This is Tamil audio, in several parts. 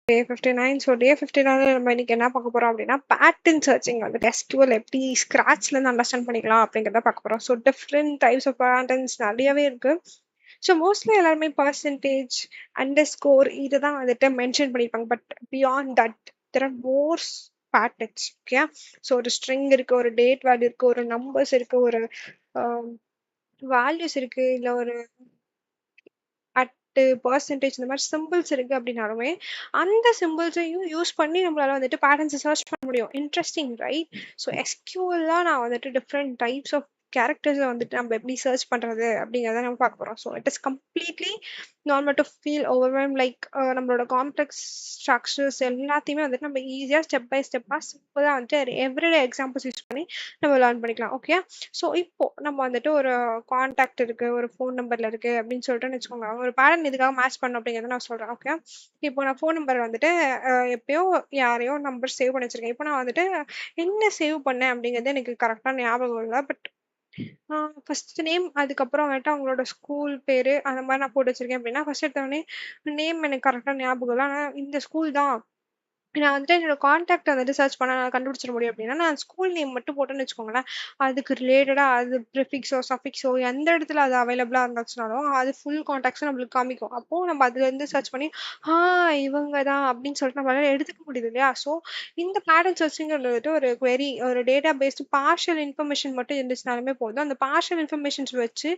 டே 59. ஸோ டே 59ல நம்ம இன்னைக்கு என்ன பார்க்க போறோம் அப்படின்னா, பேட்டர்ன் சர்ச்சிங் வந்து SQL எப்படி ஸ்க்ராட்ச்லேருந்து அண்டர்ஸ்டாண்ட் பண்ணிக்கலாம் அப்படிங்கிறத பார்க்க போறோம். So different types of patterns நிறையவே இருக்கு. ஸோ மோஸ்ட்லி எல்லாருமே பர்சன்டேஜ், அண்டர்ஸ்கோர் இதுதான் வந்துட்டு மென்ஷன் பண்ணியிருப்பாங்க. But beyond that there are more patterns. Okay, so ஒரு ஸ்ட்ரிங் இருக்கு, ஒரு டேட் வேல்யூ இருக்கு, ஒரு நம்பர்ஸ் இருக்கு, ஒரு வேல்யூஸ் இருக்கு, இல்லை ஒரு பர்சன்டேஜ் இந்த மாதிரி சிம்பிள்ஸ் இருக்கு அப்படின்னாலுமே அந்த சிம்பிள்ஸையும் யூஸ் பண்ணி நம்மளால வந்துட்டு பேட்டர்ன்ஸை சர்ச் பண்ண முடியும். Interesting, right? ஸோ எஸ்கியூஎல்லாம் நான் வந்துட்டு டிஃப்ரெண்ட் டைப்ஸ் ஆஃப் கேரக்டர்ஸை வந்துட்டு நம்ம எப்படி சர்ச் பண்ணுறது அப்படிங்கிறத நம்ம பார்க்க போகிறோம். So it is completely normal to feel overwhelm. Like நம்மளோட காம்ப்ளெக்ஸ் ஸ்ட்ரக்சர்ஸ் எல்லாத்தையுமே வந்துட்டு நம்ம ஈஸியாக ஸ்டெப் பை ஸ்டெப்பாக சிம்பிளாக வந்துட்டு எவ்ரிடே எக்ஸாம்பிள்ஸ் யூஸ் பண்ணி நம்ம லேர்ன் பண்ணிக்கலாம். ஓகே, ஸோ இப்போ நம்ம வந்துட்டு ஒரு கான்டாக்ட் இருக்கு, ஒரு ஃபோன் நம்பர்ல இருக்கு அப்படின்னு சொல்லிட்டு வச்சுக்கோங்க. ஒரு பேட்டர்ன் இதுக்காக மேட்ச் பண்ணும் அப்படிங்கிறத நான் சொல்றேன். ஓகே, இப்போ நான் ஃபோன் நம்பர் வந்துட்டு எப்பயோ யாரையோ நம்பர் சேவ் பண்ணி வச்சிருக்கேன். இப்போ நான் வந்துட்டு என்ன சேவ் பண்ணேன் அப்படிங்கிறது எனக்கு கரெக்டாக ஞாபகம் இல்லை. பட் ஃபர்ஸ்ட் நேம், அதுக்கப்புறம் வந்துட்டு அவங்களோட ஸ்கூல் பேரு அந்த மாதிரி நான் போட்டு வச்சிருக்கேன் அப்படின்னா ஃபர்ஸ்ட் எடுத்தவொடனே நேம் எனக்கு கரெக்டாக ஞாபகம் இல்லை. ஆனால் இந்த ஸ்கூல் தான் நான் வந்துட்டு என்னோட கான்டாக்ட் வந்துட்டு சர்ச் பண்ண நான் கண்டுபிடிச்சிட முடியும் அப்படின்னா நான் ஸ்கூல் நேம் மட்டும் போட்டேன்னு வச்சுக்கோங்களேன். அதுக்கு ரிலேட்டடாக அது ப்ரிஃபிக்ஸோ சஃபிக்ஸோ எந்த இடத்துல அது அவைலபிளாக இருந்துச்சுனாலும் அது ஃபுல் கான்டாக்ட்ஸும் நம்மளுக்கு காமிக்கும். அப்போது நம்ம அதுலேருந்து சர்ச் பண்ணி இவங்க தான் அப்படின்னு சொல்லிட்டு நம்மளால எடுத்துக்க முடியுது இல்லையா? ஸோ இந்த பேட்டர்ன் சர்ச்சிங்கிறது வந்துட்டு ஒரு query, ஒரு டேட்டா பேஸ்டு பார்ஷியல் இன்ஃபர்மேஷன் மட்டும் இருந்துச்சுனாலுமே போதும். அந்த பார்ஷியல் இன்ஃபர்மேஷன்ஸ் வச்சு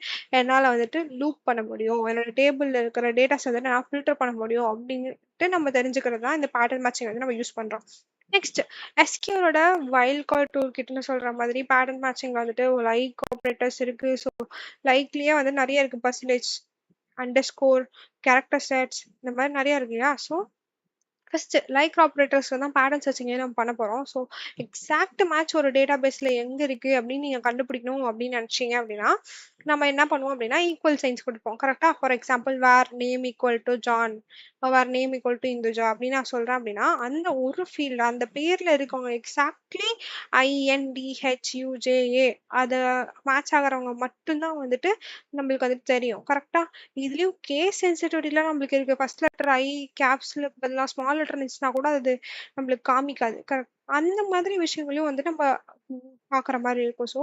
என்னால் வந்துட்டு லூப் பண்ண முடியும், என்னோட டேபிளில் இருக்கிற டேட்டாஸ் வந்துட்டு நான் ஃபில்டர் பண்ண முடியும் அப்படின்னு நம்ம தெரிஞ்சுக்கிறது தான் இந்த பேட்டர்ன் மேட்சிங் வந்து நம்ம யூஸ் பண்றோம். நெக்ஸ்ட், எஸ்கியூலோட வைல்ட் கார்ட் டூல் கிட்னு சொல்ற மாதிரி பேட்டர்ன் மேட்சிங் வந்துட்டு லைக் ஆப்ரேட்டர்ஸ் இருக்கு. ஸோ லைக்லயே வந்து நிறைய இருக்கு, பர்சன்டேஜ், அண்டர்ஸ்கோர், கேரக்டர் செட்ஸ், இந்த மாதிரி நிறைய இருக்கு இல்லையா? ஸோ ஃபர்ஸ்ட் லைக் ஆப்ரேட்டர்ஸ் தான் பேட்டர்ன் சர்ச்சிங்கே நம்ம பண்ண போறோம். ஸோ எக்ஸாக்ட் மேட்ச் ஒரு டேட்டா பேஸ்ல எங்க இருக்கு அப்படின்னு நீங்க கண்டுபிடிக்கணும் அப்படின்னு நினைச்சீங்க அப்படின்னா நம்ம என்ன பண்ணுவோம் அப்படின்னா ஈக்குவல் சைன்ஸ் கொடுப்போம். கரெக்டா? For example where name equal to John, where name equal to Indhuja அப்படின்னு நான் சொல்றேன் அப்படின்னா அந்த ஒரு ஃபீல்டு அந்த பேர்ல இருக்கவங்க எக்ஸாக்ட்லி INDHUJA அதை மேட்ச் ஆகிறவங்க மட்டும்தான் வந்துட்டு நம்மளுக்கு வந்துட்டு தெரியும். கரெக்டா? இதுலயும் கேஸ் சென்சிட்டிவிட்டிலாம் நம்மளுக்கு இருக்கு. ஃபர்ஸ்ட் லெட்டர் கேப்ஸ்ல பதிலாக ஸ்மால் லெட்டர் இருந்துச்சுன்னா கூட அது நம்மளுக்கு காமிக்காது. கரெக்ட்? அந்த மாதிரி விஷயங்களையும் வந்து நம்ம பார்க்குற மாதிரி இருக்கும். ஸோ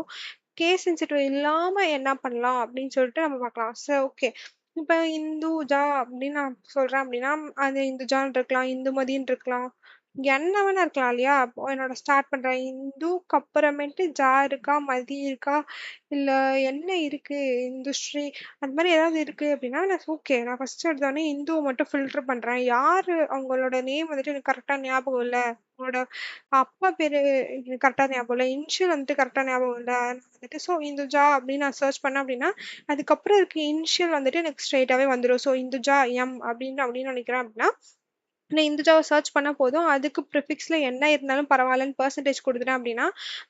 கேஸ் சென்சிட்டிவ் இல்லாம என்ன பண்ணலாம் அப்படின்னு சொல்லிட்டு நம்ம பார்க்கலாம். சரி, ஓகே. இப்ப இந்துஜா அப்படின்னு நான் சொல்றேன் அப்படின்னா அது இந்துஜான்னு இருக்கலாம், இந்துமதின்னு இருக்கலாம், என்ன வேணா இருக்கலாம் இல்லையா? அப்போ என்னோட ஸ்டார்ட் பண்றேன் இந்துக்கு அப்புறமேட்டு ஜா இருக்கா, மதி இருக்கா, இல்ல என்ன இருக்கு, இந்துஸ்ரீ அந்த மாதிரி ஏதாவது இருக்கு அப்படின்னா நான் ஓகே, நான் ஃபர்ஸ்ட் எடுத்தோடனே இந்துவை மட்டும் ஃபில்டர் பண்றேன். யாரு அவங்களோட நேம் வந்துட்டு எனக்கு கரெக்டா ஞாபகம் இல்லை, அவங்களோட அப்பா பேரு எனக்கு கரெக்டா ஞாபகம் இல்லை, இனிஷியல் வந்துட்டு கரெக்டா ஞாபகம் இல்லை வந்துட்டு. ஸோ இந்துஜா அப்படின்னு நான் சர்ச் பண்ணேன் அப்படின்னா அதுக்கப்புறம் இருக்க இனிஷியல் வந்துட்டு எனக்கு ஸ்ட்ரெயிட்டாவே வந்துடும். ஸோ இந்துஜா எம் அப்படின்னு நினைக்கிறேன் அப்படின்னா நான் இந்துஜாவை சர்ச் பண்ண போதும் அதுக்கு ப்ரிஃபிக்ஸ்ல என்ன இருந்தாலும் பரவாயில்லன்னு பர்சன்டேஜ் கொடுத்துட்டேன் அப்படின்னா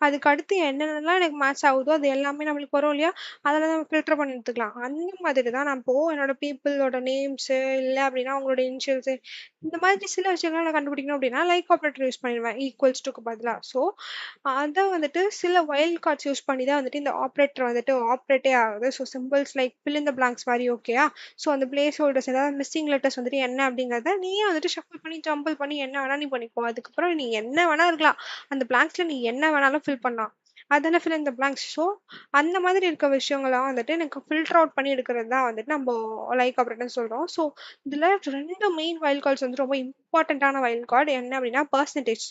அதுக்கு அடுத்து என்னென்னலாம் எனக்கு மேட்ச் ஆகுதோ அது எல்லாமே நம்மளுக்கு வரும் இல்லையா? அதெல்லாம் நம்ம ஃபில்டர் பண்ணி எடுத்துக்கலாம். அந்த மாதிரி தான் நான் இப்போ என்னோட பீப்புளோட நேம்ஸு இல்லை அப்படின்னா அவங்களோட இனிஷியல்ஸு இந்த மாதிரி சில விஷயங்கள் நான் கண்டுபிடிக்கணும் அப்படின்னா லைக் ஆப்ரேட்டர் யூஸ் பண்ணிடுவேன் ஈக்குவல்ஸ் டுக்கு பதிலாக. ஸோ அதை வந்துட்டு சில வைல்ட் கார்ட்ஸ் யூஸ் பண்ணி தான் வந்துட்டு இந்த ஆப்ரேட்டர் வந்துட்டு ஆப்ரேட்டே ஆகுது. So symbols like fill in the blanks மாதிரி. ஓகேயா? ஸோ அந்த பிளேஸ் ஹோல்டர்ஸ் ஏதாவது மிஸ்ஸிங் லெட்டர்ஸ் வந்துட்டு என்ன அப்படிங்கிறத நீயே வந்துட்டு ஷஃபிள் பண்ணி ஜம்பிள் பண்ணி என்ன வேணா நீ பண்ணிக்கோ. அதுக்கப்புறம் நீ என்ன வேணா இருக்கலாம், அந்த பிளாங்க்ஸ்ல நீ என்ன வேணாலும் ஃபில் பண்ணலாம். அதானே fill in the blanks. So அந்த மாதிரி இருக்க விஷயங்கள்லாம் வந்துட்டு எனக்கு ஃபில்டர் அவுட் பண்ணி எடுக்கிறது தான் வந்துட்டு நம்ம லைக் ஆப்ரேட்டர்னு சொல்றோம். ஸோ இதுல ரெண்டு மெயின் வைல்ட் கார்ட்ஸ் வந்து ரொம்ப இம்பார்ட்டன்டான வைல்ட் கார்டு என்ன அப்படின்னா பர்சன்டேஜ்.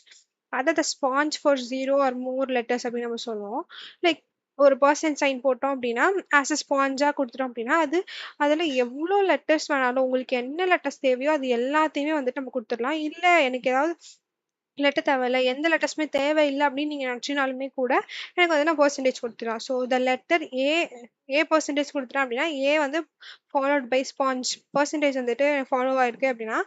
அதாவது sponge for 0 or more letters அப்படின்னு நம்ம சொல்லுவோம். லைக் ஒரு பர்சன்ட் சைன் போட்டோம் அப்படின்னா ஆஸ் அ ஸ்பாஞ்சா கொடுத்துட்டோம் அப்படின்னா அது அதில் எவ்வளோ லெட்டர்ஸ் வேணாலும் உங்களுக்கு என்ன லெட்டர்ஸ் தேவையோ அது எல்லாத்தையுமே வந்துட்டு நம்ம கொடுத்துடலாம். இல்லை எனக்கு ஏதாவது லெட்டர் தேவையில்ல, எந்த லெட்டர்ஸுமே தேவையில்லை அப்படின்னு நீங்கள் நினச்சினாலுமே கூட எனக்கு வந்து நான் பர்சன்டேஜ் கொடுத்துடலாம். So the letter A percentage கொடுத்துட்டேன் அப்படின்னா ஏ வந்து ஃபாலோட் பை ஸ்பாஞ்ச் பர்சன்டேஜ் வந்துட்டு ஃபாலோ ஆயிருக்கு அப்படின்னா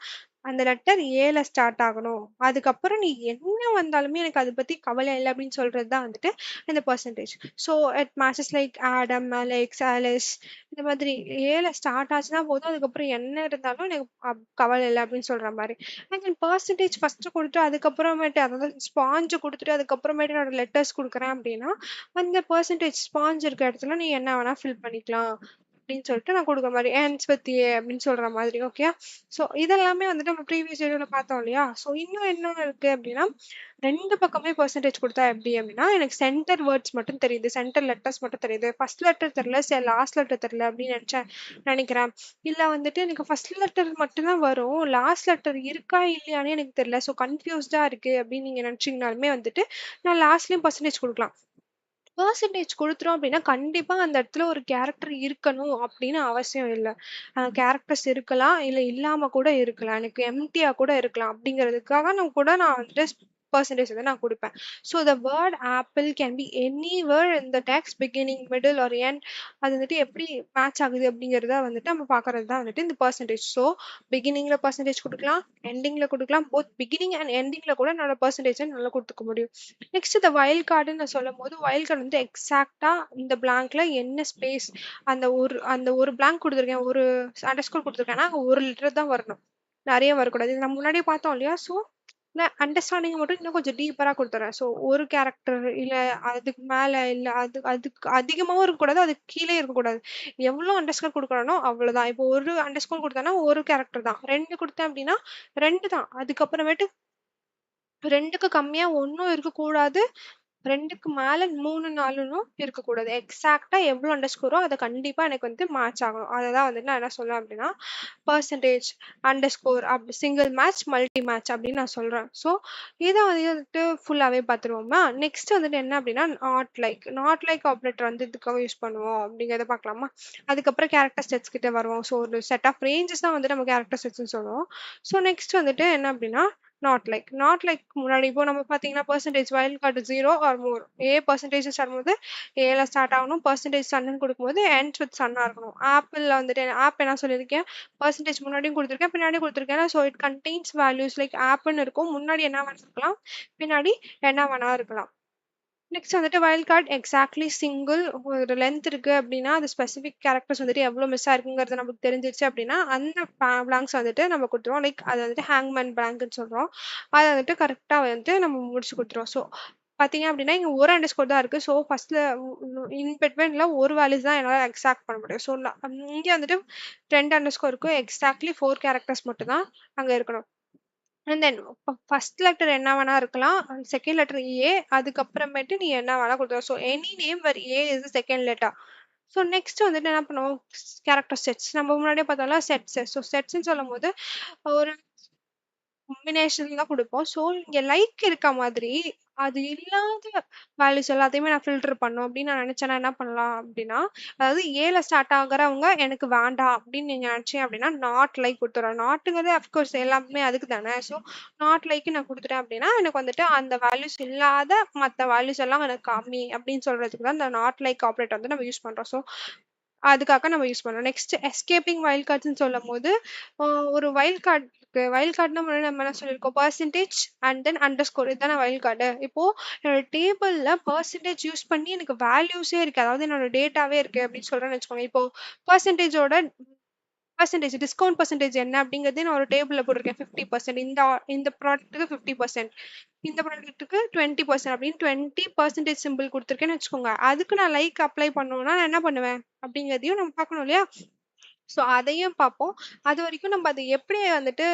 அந்த லெட்டர் ஏல ஸ்டார்ட் ஆகணும். அதுக்கப்புறம் நீ என்ன வந்தாலுமே எனக்கு அதை பற்றி கவலை இல்லை அப்படின்னு சொல்கிறது தான் வந்துட்டு இந்த percentage. So it matches like Adam, Alex, Alice இந்த மாதிரி ஏல ஸ்டார்ட் ஆச்சுன்னா போதும், அதுக்கப்புறம் என்ன இருந்தாலும் எனக்கு கவலை இல்லை அப்படின்னு சொல்கிற மாதிரி. அண்ட் பர்சன்டேஜ் ஃபஸ்ட்டு கொடுத்து அதுக்கப்புறமேட்டு அதாவது ஸ்பாஞ்சு கொடுத்துட்டு அதுக்கப்புறமேட்டு என்னோட லெட்டர்ஸ் கொடுக்குறேன் அப்படின்னா அந்த பர்சன்டேஜ் ஸ்பாஞ்ச் இருக்க இடத்துல நீ என்ன வேணால் ஃபில் பண்ணிக்கலாம். அப்படின்னு சொல்லிட்டு நான் குடுக்குற மாரி. ends with A அப்படின்னு சொல்ற மாதிரி. ஓகேயா? ஸோ இதெல்லாமே வந்துட்டு நம்ம ப்ரீவியஸ் வீடியோல பார்த்தோம் இல்லையா? ஸோ இன்னும் என்ன இருக்கு அப்படின்னா, 2 பக்கமே பெர்சன்டேஜ் குடுத்தா எப்படி அப்படின்னா, எனக்கு சென்டர் வேர்ட்ஸ் மட்டும் தெரியுது. சென்டர் லெட்டர்ஸ் மட்டும் தெரியுது. ஃபர்ஸ்ட் லெட்டர் தெரியல, லாஸ்ட் லெட்டர் தெரியல அப்படின்னு நெனைக்கிறேன். இல்ல வந்துட்டு எனக்கு ஃபர்ஸ்ட் லெட்டர் மட்டும் தான் வரும். லாஸ்ட் லெட்டர் இருக்கா இல்லையான்னே எனக்கு தெரியல. ஸோ கன்ஃப்யூஸ்டா இருக்கு அப்படின்னு நீங்க நெனச்சீங்கனாலுமே வந்துட்டு, நான் லாஸ்ட்லயும் பெர்சன்டேஜ் குடுக்கலாம். பெர்சன்டேஜ் குடுத்துட்டோம் அப்படின்னா, கண்டிப்பா அந்த இடத்துல ஒரு கேரக்டர் இருக்கணும் அப்படின்னு அவசியம் இல்ல. கேரக்டர்ஸ் இருக்கலாம், இல்ல இல்லாம கூட இருக்கலாம். எனக்கு எம்ப்டியா கூட இருக்கலாம். அப்படிங்கிறதுக்காக நான் வந்துட்டு பெர்சன்டேஜ் வந்து நான் குடுப்பேன். So the word apple can be any word in the text beginning, middle or end. அது வந்துட்டு எப்படி மேட்ச் ஆகுது அப்படிங்கிறத வந்துட்டு நம்ம பார்க்கறது தான் வந்துட்டு இந்த பெர்சன்டேஜ். ஸோ பிகினிங்ல பெர்சன்டேஜ் குடுக்கலாம், எண்டிங்ல குடுக்கலாம். போத் பிகினிங் அண்ட் எண்டிங்ல கூட என்னோட பெர்சன்டேஜ என்னால குடுத்துக்க முடியும். நெக்ஸ்ட் இந்த வைல்ட் கார்டுன்னு நான் சொல்லும்போது, வைல்ட் கார்டு வந்து எக்ஸாக்ட்டா இந்த பிளாங்க்ல என்ன ஸ்பேஸ் அந்த ஒரு பிளாங்க் குடுத்துருக்கேன். ஒரு அண்டர்ஸ்கோர் குடுத்துருக்கேன்னா, அங்க ஒரு லெட்டர் தான் வரணும். நெறைய வரக்கூடாது. இது நம்ம முன்னாடியே பார்த்தோம் இல்லையா? ஸோ நான் அண்டர்ஸ்டாண்டிங் மட்டும் இன்னும் கொஞ்சம் டீப்பரா குடுத்துர்றேன். ஸோ ஒரு கேரக்டர் இல்ல அதுக்கு மேல இல்ல அதுக்கு அதிகமாவும் இருக்கக்கூடாது. அதுக்கு கீழயும் இருக்கக்கூடாது. எவ்வளோ அண்டர்ஸ்கோர் குடுக்குறேனோ அவ்வளோதான். இப்போ ஒரு அண்டர்ஸ்கோர் குடுத்தேன்னா, ஒரு கேரக்டர் தான். 2 குடுத்தேன் அப்படின்னா, 2 தான். அதுக்கப்புறமேட்டு 2க்கு கம்மியா 1ம் இருக்கக்கூடாது. 2க்கு மேல 3, 4ன்னும் இருக்கக்கூடாது. எக்ஸாக்ட்டா எவ்வளோ அண்டர்ஸ்கோரோ அத கண்டிப்பா எனக்கு வந்து மேட்ச் ஆகணும். அததான் வந்துட்டு நான் என்ன சொல்லுவேன் அப்படின்னா, percentage, underscore single match, multi match அப்படின்னு நான் சொல்றேன். ஸோ இத வந்துட்டு ஃபுல்லாவே பார்த்துருவோமா? நெக்ஸ்ட் வந்துட்டு என்ன அப்படின்னா, நாட் லைக் ஆப்பரேட்டர் வந்து இதுக்காக யூஸ் பண்ணுவோம் அப்படிங்கிறத பார்க்கலாமா? அதுக்கப்புறம் கேரக்டர் செட்ஸ் கிட்ட வருவோம். ஸோ ஒரு செட் ஆஃப் ரேஞ்சஸ் தான் வந்துட்டு நம்ம கேரக்டர் செட்ஸ்ன்னு சொல்லுவோம். ஸோ நெக்ஸ்ட் வந்துட்டு என்ன அப்படின்னா, நாட் லைக் முன்னாடி இப்போ நம்ம பார்த்தீங்கன்னா, percentage wild card 0 or more. Percentages வரும்போது ஏல ஸ்டார்ட் ஆகணும். பெர்சன்டேஜ் சன்னு குடுக்கும்போது எண்ட்ஸ் வித் சன்னா இருக்கணும். ஆப்பிள்ல வந்துட்டு ஆப் என்ன சொல்லியிருக்கேன், பெர்சன்டேஜ் முன்னாடியும் குடுத்துருக்கேன், பின்னாடியும் குடுத்துருக்கேன். ஸோ இட் கன்டெய்ன்ஸ் வேல்யூஸ் லைக் ஆப்ன்னு இருக்கும். முன்னாடி என்ன வேணா இருக்கலாம், பின்னாடி என்ன வேணா இருக்கலாம். நெக்ஸ்ட் வந்துட்டு வைல்ட் கார்டு எக்ஸாக்ட்லி சிங்கிள். ஒரு லென்த் இருக்கு அப்படின்னா, அது ஸ்பெசிஃபிக் கேரக்டர்ஸ் வந்துட்டு எவ்வளோ மிஸ் ஆயிருக்குங்கிறது நமக்கு தெரிஞ்சிருச்சு அப்படின்னா, அந்த பிளாங்க்ஸ் வந்துட்டு நம்ம குடுத்துருவோம். லைக் அது வந்துட்டு ஹேங்மேன் பிளாங்க்ன்னு சொல்றோம். அத வந்துட்டு கரெக்ட்டா வந்துட்டு நம்ம முடிச்சு குடுத்துருவோம். ஸோ பார்த்தீங்க அப்படின்னா, இங்க ஒரு அண்டர்ஸ்கோர் தான் இருக்கு. ஸோ ஃபர்ஸ்ட்ல இன் பிட்வீன்ல ஒரு வேல்யூஸ் தான் என்னால எக்ஸ்ட்ராக்ட் பண்ண முடியும். ஸோ இங்க வந்துட்டு 2 அண்டர்ஸ்கோர் இருக்கும். எக்ஸாக்ட்லி 4 கேரக்டர்ஸ் மட்டும் தான் அங்க இருக்கணும். அண்ட் தென் ஃபர்ஸ்ட் லெட்டர் என்ன வேணா இருக்கலாம். Second letter A. அதுக்கப்புறமேட்டு நீ என்ன வேணா குடுத்துக்கலாம். So any name where A is the second letter. So next வந்துட்டு என்ன பண்ணுவோம், கேரக்டர் செட்ஸ். நம்ம முன்னாடியே பார்த்தோம்ல செட்ஸ். ஸோ செட்ஸ்ன்னு சொல்லும்போது ஒரு காம்பினேஷன் தான் குடுப்போம். ஸோ இங்க லைக் இருக்க மாதிரி, அது இல்லாத வேல்யூஸ் எல்லாத்தையுமே நான் ஃபில்டர் பண்ணணும் அப்படின்னு நான் நினைச்சேன்னா என்ன பண்ணலாம் அப்படின்னா, அதாவது ஏல ஸ்டார்ட் ஆகுறவங்க எனக்கு வேண்டாம் அப்படின்னு நீங்க நினைச்சீங்க அப்படின்னா, நாட் லைக் குடுத்துறேன். நாட்டுங்கிறது அஃப்கோர்ஸ் எல்லாமே அதுக்கு தானே. ஸோ நாட் லைக் நான் குடுத்துட்டேன் அப்படின்னா, எனக்கு வந்துட்டு அந்த வேல்யூஸ் இல்லாத மத்த வேல்யூஸ் எல்லாம் எனக்கு காமி அப்படின்னு சொல்றதுக்கு தான் இந்த நாட் லைக் ஆப்பரேட்டர் வந்து நம்ம யூஸ் பண்றோம். ஸோ அதுக்காக நம்ம யூஸ் பண்றோம். நெக்ஸ்ட் எஸ்கேப்பிங் வைல்ட் கார்ட்ஸ்ன்னு சொல்லும்போது, ஒரு வைல்ட் கார்ட் இருக்கு. வைல்ட் கார்ட்னா முன்னாடி நம்ம என்ன சொல்லியிருக்கோம், பெர்சன்டேஜ் அண்ட் தென் அண்டர்ஸ்கோர் இதுதானே வைல்ட் கார்டு. இப்போ என்னோட டேபிள்ல பெர்சன்டேஜ் யூஸ் பண்ணி எனக்கு வேல்யூஸே இருக்கு. அதாவது என்னோட டேட்டாவே இருக்கு அப்படின்னு சொல்றேன்னு வச்சுக்கோங்க. இப்போ பெர்சன்டேஜோட டிஸ்கவுண்ட் பெர்சன்டேஜ் என்ன அப்படிங்கிறது நான் ஒரு டேபிள்ல போட்டிருக்கேன். 50% இந்த ப்ராடக்ட்டுக்கு 50%, இந்த ப்ராடக்ட்டுக்கு 20% அப்படின்னு 20% சிம்பிள் குடுத்துருக்கேன்னு வச்சுக்கோங்க. அதுக்கு நான் லைக் அப்ளை பண்ணணும்னா நான் என்ன பண்ணுவேன் அப்படிங்கிறதையும் நம்ம பார்க்கணும் இல்லையா? ஸோ அதையும் பார்ப்போம். அதுவரைக்கும் நம்ம அத எப்படி வந்துட்டு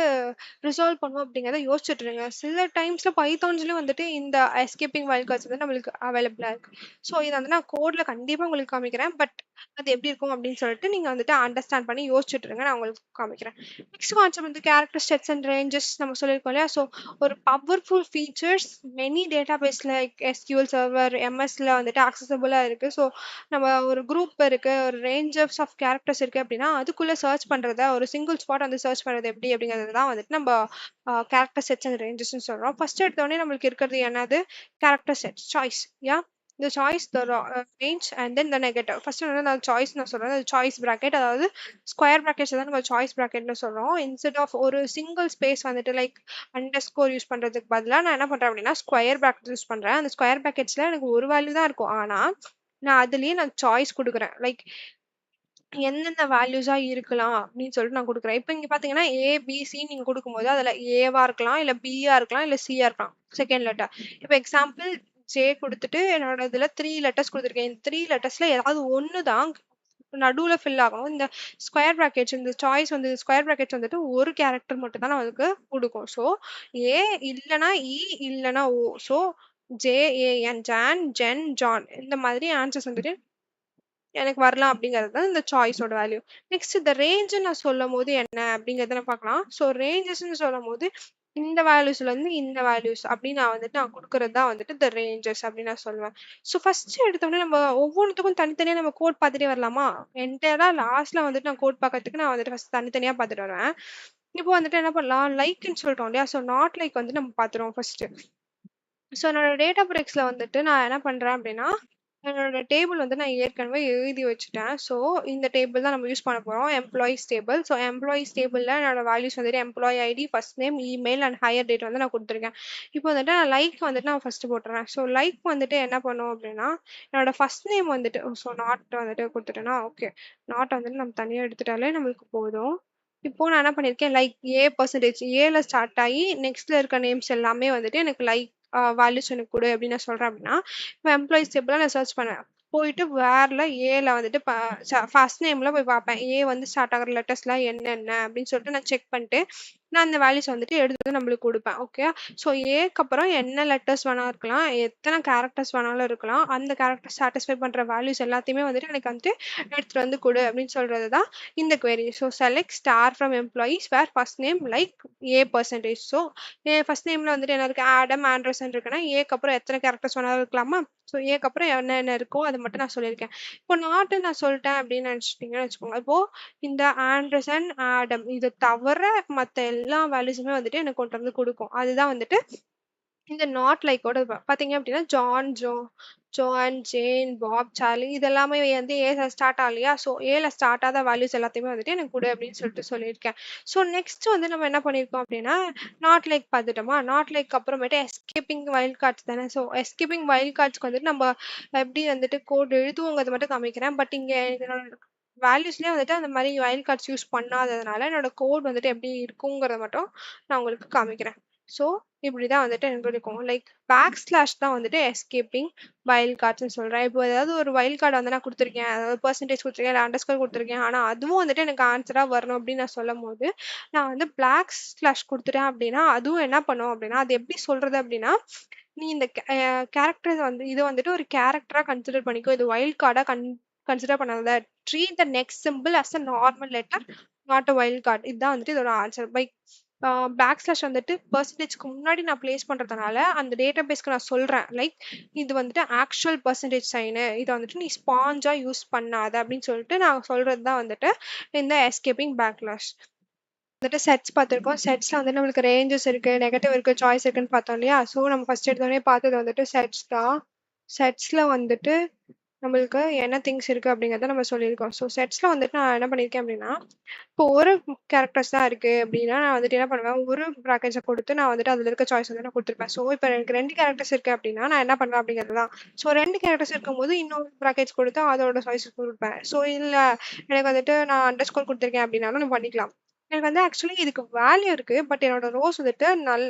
ரிசால்வ் பண்ணுவோம் அப்படிங்கிறத யோசிச்சுட்டு இருங்க. சில டைம்ஸ்ல பைத்தான்ஸ்லயும் வந்துட்டு இந்த எஸ்கேப்பிங் வைல்ட் கார்ட்ஸ் வந்து நம்மளுக்கு அவைலபிளா இருக்கு. ஸோ இத வந்து நான் கோட்ல கண்டிப்பா உங்களுக்கு காமிக்கிறேன். பட் அது எப்படி இருக்கும் அப்படின்னு சொல்லிட்டு நீங்க வந்துட்டு அண்டர்ஸ்டாண்ட் பண்ணி யோசிச்சுட்டு இருங்க. நான் உங்களுக்கு காமிக்கிறேன். நெக்ஸ்ட் கான்செப்ட் வந்து கேரக்டர் செட்ஸ் அண்ட் ரேஞ்சஸ் நம்ம சொல்லியிருக்கோம் இல்லையா? ஸோ ஒரு powerful features many database like SQL server, எம்எஸ்ல வந்துட்டு அக்சசபிளா இருக்கு. ஸோ நம்ம ஒரு குரூப் இருக்கு, ஒரு ரேஞ்சஸ் ஆஃப் கேரக்டர்ஸ் இருக்கு அப்படின்னா, அதுக்குள்ள சர்ச் பண்றத ஒரு சிங்கிள் ஸ்பாட் வந்து சர்ச் பண்றது எப்படி அப்படிங்கிறது தான் வந்துட்டு நம்ம கேரக்டர் செட்ஸ் அண்ட் ரேஞ்சஸ்ன்னு சொல்றோம். ஃபர்ஸ்ட் எடுத்தோடனே நம்மளுக்கு இருக்கிறது என்னது, character set choice. Yeah the choice, the range and then the negative. First வந்து நான் சாய்ஸ் நான் சொல்றேன். அது சாய்ஸ் பிராக்கெட், அதாவது ஸ்கொயர் பிராக்கெட்ஸ் தான் நம்ம சாய்ஸ் பிராக்கெட்னு சொல்றோம். இன்ஸ்டெட் ஆஃப் ஒரு சிங்கிள் ஸ்பேஸ் வந்துட்டு லைக் அண்டர்ஸ்கோர் யூஸ் பண்றதுக்கு பதிலா நான் என்ன பண்றேன் அப்படின்னா, ஸ்கொயர் பிராக்கெட் யூஸ் பண்றேன். அந்த ஸ்கொயர் பிராக்கெட்ஸ்ல எனக்கு ஒரு வேல்யூ தான் இருக்கும். ஆனா நான் அதுலயே நான் சாய்ஸ் குடுக்குறேன். லைக் எந்தெந்த வேல்யூஸா இருக்கலாம் அப்படின்னு சொல்லிட்டு நான் குடுக்குறேன். இப்ப இங்க பாத்தீங்கன்னா ஏ, பி, சி நீங்க குடுக்கும்போது அதுல ஏவா இருக்கலாம், இல்ல பியா இருக்கலாம், இல்ல சியா இருக்கலாம். Second letter. இப்ப எக்ஸாம்பிள் ஜே குடுத்துட்டு என்னோட இதுல 3 லெட்டர்ஸ் குடுத்துருக்கேன். இந்த 3 லெட்டர்ஸ்ல ஏதாவது ஒண்ணு தான் நடுவுல ஃபில் ஆகணும். இந்த ஸ்கொயர் பிராக்கெட்ஸ் இந்த சாய்ஸ் வந்து ஸ்கொயர் பிராக்கெட்ஸ் வந்துட்டு ஒரு கேரக்டர் மட்டும் தான் நமக்கு குடுக்கும். ஸோ, ஏ இல்லன்னா இ இல்லன்னா O. So, J A N John, Jen, John இந்த மாதிரி ஆன்சர்ஸ் வந்துட்டு எனக்கு வரலாம் அப்படிங்கிறது தான் இந்த சாய்ஸோட வேல்யூ. நெக்ஸ்ட் இந்த ரேஞ்ச் நான் சொல்லும்போது என்ன அப்படிங்கிறத நான் பார்க்கலாம். ஸோ ரேஞ்சஸ்ன்னு சொல்லும்போது இந்த வேல்யூஸ்ல இருந்து இந்த வேல்யூஸ் அப்படின்னு நான் கொடுக்கறது தான் வந்துட்டு இந்த ரேஞ்சஸ் அப்படின்னு நான் சொல்லுவேன். ஸோ ஃபர்ஸ்ட் எடுத்தோடனே நம்ம ஒவ்வொன்றுத்துக்கும் தனித்தனியா நம்ம கோட் பார்த்துட்டே வரலாமா? என்டையரா லாஸ்ட்ல வந்துட்டு நான் கோட் பார்க்கறதுக்கு நான் வந்துட்டு ஃபர்ஸ்ட் தனித்தனியா பார்த்துட்டு வருவேன். இப்போ வந்துட்டு என்ன பண்ணலாம், லைக்ன்னு சொல்லிட்டோம் இல்லையா? ஸோ நாட் லைக் வந்து நம்ம பார்த்துருவோம் ஃபர்ஸ்ட். ஸோ என்னோட டேட்டா பிரேக்ஸ்ல வந்துட்டு நான் என்ன பண்றேன் அப்படின்னா, என்னோட டேபிள் வந்து நான் ஏற்கனவே எழுதி வச்சுட்டேன். ஸோ இந்த டேபிள் தான் நம்ம யூஸ் பண்ண போறோம். Employees table. ஸோ எம்ப்ளாயீஸ் டேபிள்ல என்னோட வேல்யூஸ் வந்துட்டு employee ID, first name, email and hire date வந்து நான் கொடுத்துருக்கேன். இப்போ வந்துட்டு நான் லைக் வந்துட்டு நான் ஃபர்ஸ்ட் போட்டுறேன். ஸோ லைக் வந்துட்டு என்ன பண்ணும் அப்படின்னா, என்னோட ஃபர்ஸ்ட் நேம் வந்துட்டு ஸோ நாட் வந்துட்டு கொடுத்துட்டேன்னா ஓகே. நாட் வந்துட்டு நம்ம தனியாக எடுத்துட்டாலே நம்மளுக்கு போதும். இப்போ நான் என்ன பண்ணியிருக்கேன், லைக் ஏ பர்சன்டேஜ் ஏல ஸ்டார்ட் ஆகி நெக்ஸ்ட்ல இருக்க நேம்ஸ் எல்லாமே வந்துட்டு எனக்கு லைக் வேல்யூஸ் எனக்கு கொடு அப்படின்னு நான் சொல்றேன் அப்படின்னா, இப்போ எம்ப்ளாயிஸ் டேபிள நான் சர்ச் பண்ணேன். போயிட்டு வேர்ல ஏல வந்துட்டு ஃபர்ஸ்ட் நேம்ல போய் பார்ப்பேன். ஏ வந்து ஸ்டார்ட் ஆகிற லெட்டர்ஸ்லாம் என்னென்ன அப்படின்னு சொல்லிட்டு நான் செக் பண்ணிட்டு நான் அந்த வேல்யூஸ் வந்துட்டு எடுத்து நம்மளுக்கு கொடுப்பேன். ஓகே. ஸோ ஏக்கு அப்புறம் என்ன லெட்டர்ஸ் வேணா இருக்கலாம், எத்தனை கேரக்டர்ஸ் வேணாலும் இருக்கலாம். அந்த கேரக்டர் சாட்டிஸ்ஃபை பண்ற வேல்யூஸ் எல்லாத்தையுமே வந்துட்டு எனக்கு வந்துட்டு எடுத்துட்டு வந்து கொடு அப்படின்னு சொல்றது தான் இந்த query. So select star from employees where first name like A percentage. So first நேம்ல வந்துட்டு என்ன இருக்கு, ஆடம் ஆண்ட்ரசன் இருக்குன்னா ஏக்கு அப்புறம் எத்தனை கேரக்டர்ஸ் வேணாலும் இருக்கலாமா? ஸோ ஏக்கு அப்புறம் என்ன இருக்கோ அது மட்டும் நான் சொல்லியிருக்கேன். இப்போ நாட்டு நான் சொல்லிட்டேன் அப்படின்னு நினைச்சிட்டீங்கன்னு வச்சுக்கோங்க. இப்போ இந்த ஆண்டர்சன், ஆடம் இது தவிர மத்த எல்லா வேல்யூஸுமே வந்துட்டு எனக்கு கொண்டு வந்து கொடுக்கும். அதுதான் வந்துட்டு இந்த நாட் லைக்கோட பாத்தீங்க அப்படின்னா ஜோன், ஜேன், பாப், சார்லி இது எல்லாமே வந்து ஏல ஸ்டார்ட் ஆகலையா? ஸோ ஏல ஸ்டார்ட் ஆகாத வேல்யூஸ் எல்லாத்தையுமே வந்துட்டு எனக்கு கொடு அப்படின்னு சொல்லிட்டு சொல்லியிருக்கேன். ஸோ நெக்ஸ்ட் வந்து நம்ம என்ன பண்ணியிருக்கோம் அப்படின்னா, நாட் லைக் பார்த்துட்டோமா? நாட் லைக் அப்புறமேட்டு எஸ்கேப்பிங் வைல்ட் கார்ட்ஸ் தானே. ஸோ எஸ்கேப்பிங் வைல்ட் கார்ட்ஸ்க்கு வந்துட்டு நம்ம எப்படி வந்துட்டு கோட் எழுதுவோங்கிறத மட்டும் காமிக்கிறேன். பட் இங்க வேல்யூஸ்லயே வந்துட்டு அந்த மாதிரி வைல்ட் கார்ட்ஸ் யூஸ் பண்ணாததுனால என்னோட கோட் வந்துட்டு எப்படி இருக்குங்கிறத மட்டும் நான் உங்களுக்கு காமிக்கிறேன். ஸோ இப்படிதான் வந்துட்டு எனக்கு இருக்கும். லைக் பேக் தான் வந்துட்டு எஸ்கேப்பிங் வைல்ட் கார்ட்ஸ்னு சொல்றேன். இப்போ ஏதாவது ஒரு வைல்ட் கார்டு வந்து நான் கொடுத்துருக்கேன், அதாவது பர்சன்டேஜ் கொடுத்துருக்கேன், இல்லை அண்டர்ஸ்கோர் கொடுத்துருக்கேன், ஆனால் அதுவும் வந்துட்டு எனக்கு ஆன்சரா வரணும் அப்படின்னு நான் சொல்லும் போது நான் வந்து பேக் ஸ்லாஷ் கொடுத்துட்டேன் அப்படின்னா அதுவும் என்ன பண்ணும் அப்படின்னா, அது எப்படி சொல்றது அப்படின்னா, நீ இந்த கேரக்டர் வந்து இது வந்துட்டு ஒரு கேரக்டரா கன்சிடர் பண்ணிக்கோ, இது வைல்ட் கார்டா கன்சிடர் பண்ணாத. Treat the next symbol as a normal letter, not a wild card. இதுதான் வந்துட்டு இதோட ஆன்சர். பை பேக் ஸ்லாஷ் வந்துட்டு பர்சன்டேஜ்க்கு முன்னாடி நான் பிளேஸ் பண்றதுனால அந்த டேட்டா பேஸ்க்கு நான் சொல்றேன், லைக் இது வந்துட்டு ஆக்சுவல் பர்சன்டேஜ் சைனு, இதை வந்துட்டு நீ ஸ்பாஞ்சா யூஸ் பண்ணாத அப்படின்னு சொல்லிட்டு நான் சொல்றது தான் வந்துட்டு இந்த எஸ்கேப்பிங் பேக்லாஷ். வந்துட்டு செட்ஸ் பார்த்துருக்கோம். செட்ஸ்ல வந்து நம்மளுக்கு ரேஞ்சஸ் இருக்கு, நெகட்டிவ் இருக்கு, சாய்ஸ் இருக்குன்னு பார்த்தோம் இல்லையா? ஸோ நம்ம ஃபர்ஸ்ட் எடுத்தோடனே பார்த்தது வந்துட்டு செட்ஸ் தான். செட்ஸ்ல வந்துட்டு நம்மளுக்கு என்ன திங்ஸ் இருக்கு அப்படிங்கிறத நம்ம சொல்லியிருக்கோம். ஸோ செட்ஸ்ல வந்துட்டு நான் என்ன பண்ணியிருக்கேன் அப்படின்னா, இப்போ ஒரு கேரக்டர்ஸ் தான் இருக்கு அப்படின்னா நான் வந்துட்டு என்ன பண்ணுவேன், ஒரு ப்ராக்கெட்ஸை கொடுத்து நான் வந்துட்டு அதில் இருக்க சாய்ஸ் வந்து நான் கொடுத்துருப்பேன். ஸோ இப்போ எனக்கு 2 கேரக்டர்ஸ் இருக்கு அப்படின்னா நான் என்ன பண்ணுவேன் அப்படிங்கிறது தான். ஸோ 2 கேரக்டர்ஸ் இருக்கும்போது இன்னொரு ப்ராக்கெட்ஸ் கொடுத்து அதோட சாய்ஸ் கொடுப்பேன். ஸோ இல்லை எனக்கு வந்துட்டு நான் அண்டர்ஸ்கோர் கொடுத்துருக்கேன் அப்படின்னாலும் நான் பண்ணிக்கலாம். எனக்கு வந்து ஆக்சுவலி இதுக்கு வேல்யூ இருக்கு, பட் என்னோட ரோஸ் வந்துட்டு